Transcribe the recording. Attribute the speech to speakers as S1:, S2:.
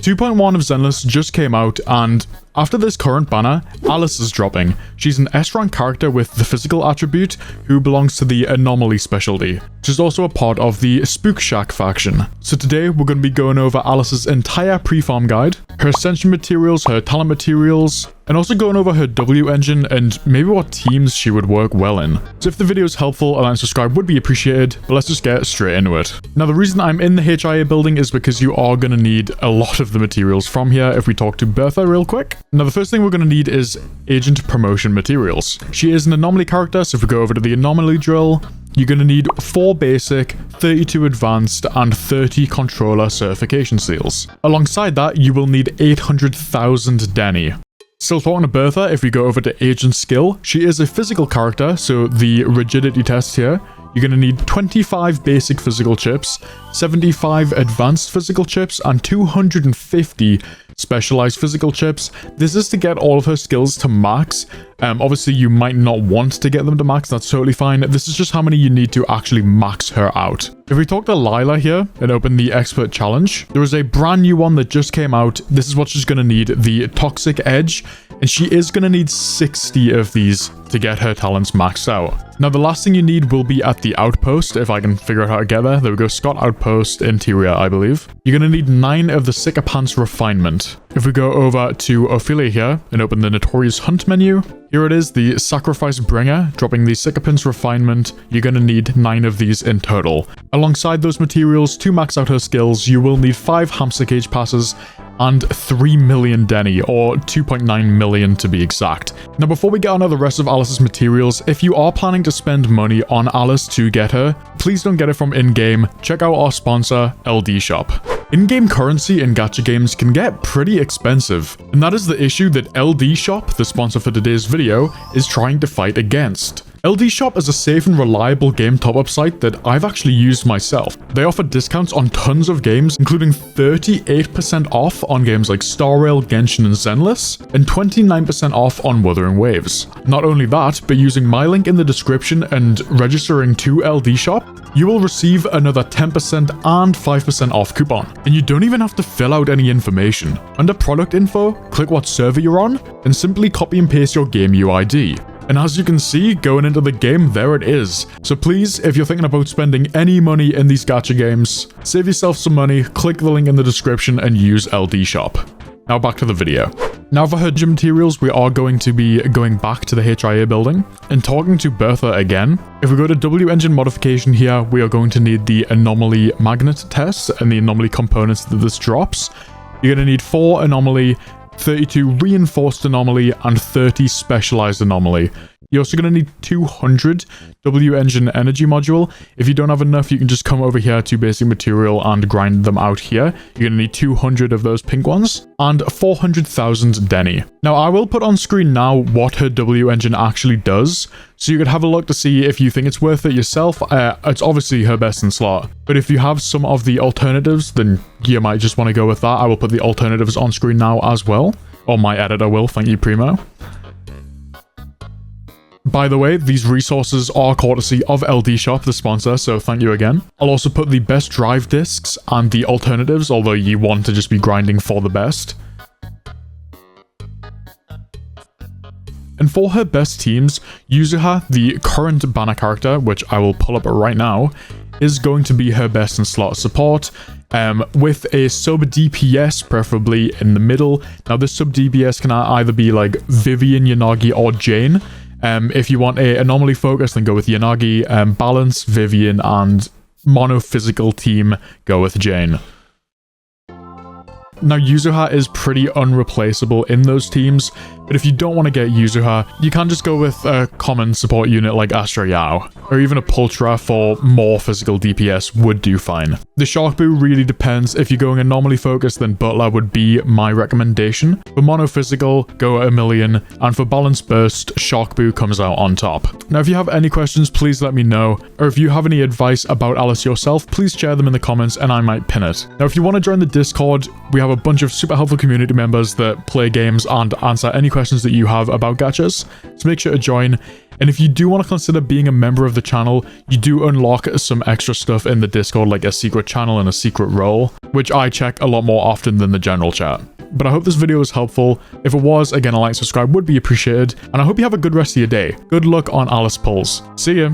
S1: 2.1 of Zenless just came out, and after this current banner, Alice is dropping. She's an S-rank character with the physical attribute who belongs to the Anomaly specialty, which is also a part of the Spook Shack faction. So today we're going to be going over Alice's entire pre-farm guide, her ascension materials, her talent materials, and also going over her W engine and maybe what teams she would work well in. So if the video is helpful, a like and subscribe would be appreciated, but let's just get straight into it. Now the reason I'm in the HIA building is because you are going to need a lot of the materials from here if we talk to Bertha real quick. Now the first thing we're going to need is agent promotion materials. She is an anomaly character, so if we go over to the anomaly drill, you're going to need 4 basic, 32 advanced, and 30 controller certification seals. Alongside that, you will need 800,000 Denny. Still talking to Bertha, if we go over to agent skill, she is a physical character, so the rigidity test here, you're going to need 25 basic physical chips, 75 advanced physical chips, and 250 specialized physical chips. This is to get all of her skills to max. Obviously you might not want to get them to max, that's totally fine. This is just how many you need to actually max her out. If we talk to Lila here and open the expert challenge, there is a brand new one that just came out. This is what she's going to need, the toxic edge, and she is going to need 60 of these to get her talents maxed out. Now the last thing you need will be at the outpost, if I can figure out how to get there. There we go, Scott Outpost Interior, I believe. You're going to need 9 of the Sicker Pants Refinement. If we go over to Ophelia here and open the Notorious Hunt menu, here it is, the Sacrifice Bringer, dropping the Sicker Pants Refinement. You're going to need 9 of these in total. Alongside those materials, to max out her skills, you will need 5 Hamster Cage Passes and 3 million Denny, or 2.9 million to be exact. Now before we get on to the rest of Alice's materials, if you are planning to spend money on Alice to get her, please don't get it from in-game. Check out our sponsor, LD Shop. In-game currency in gacha games can get pretty expensive, and that is the issue that LD Shop, the sponsor for today's video, is trying to fight against. LD Shop is a safe and reliable game top-up site that I've actually used myself. They offer discounts on tons of games, including 38% off on games like Star Rail, Genshin, and Zenless, and 29% off on Wuthering Waves. Not only that, but using my link in the description and registering to LD Shop, you will receive another 10% and 5% off coupon. And you don't even have to fill out any information. Under product info, click what server you're on, and simply copy and paste your game UID. And as you can see, going into the game, there it is. So please, if you're thinking about spending any money in these gacha games, save yourself some money, click the link in the description and use LD Shop. Now back to the video. Now for her gym materials, we are going to be going back to the HIA building and talking to Bertha again. If we go to W engine modification here, we are going to need the anomaly magnet test and the anomaly components that this drops. You're going to need 4 anomaly, 32 reinforced anomaly, and 30 specialized anomaly. You're also going to need 200 W engine energy module. If you don't have enough, you can just come over here to basic material and grind them out here. You're going to need 200 of those pink ones and 400,000 Denny. Now I will put on screen now what her W engine actually does, so you could have a look to see if you think it's worth it yourself. It's obviously her best in slot, but if you have some of the alternatives, then you might just want to go with that. I will put the alternatives on screen now as well, or my editor will, thank you Primo. By the way, these resources are courtesy of LD Shop, the sponsor, so thank you again. I'll also put the best drive discs and the alternatives, although you want to just be grinding for the best. And for her best teams, Yuzuha, the current banner character, which I will pull up right now, is going to be her best in slot support, with a sub DPS preferably in the middle. Now this sub DPS can either be like Vivian, Yanagi, or Jane. If you want a anomaly focus, then go with Yanagi. Balance, Vivian, and mono physical team, go with Jane. Now Yuzuha is pretty unreplaceable in those teams, but if you don't want to get Yuzuha, you can just go with a common support unit like Astra Yao, or even a Pultra for more physical DPS would do fine. The Shark Boo really depends. If you're going anomaly focused, then Butler would be my recommendation. For mono physical, go at 1,000,000, and for balance burst, Shark Boo comes out on top. Now if you have any questions, please let me know, or if you have any advice about Alice yourself, please share them in the comments and I might pin it. Now if you want to join the Discord, we have a bunch of super helpful community members that play games and answer any questions that you have about gachas, so make sure to join. And if you do want to consider being a member of the channel, you do unlock some extra stuff in the Discord, like a secret channel and a secret role, which I check a lot more often than the general chat. But I hope this video was helpful. If it was, again, a like and subscribe would be appreciated, and I hope you have a good rest of your day. Good luck on Alice Pulse. See ya!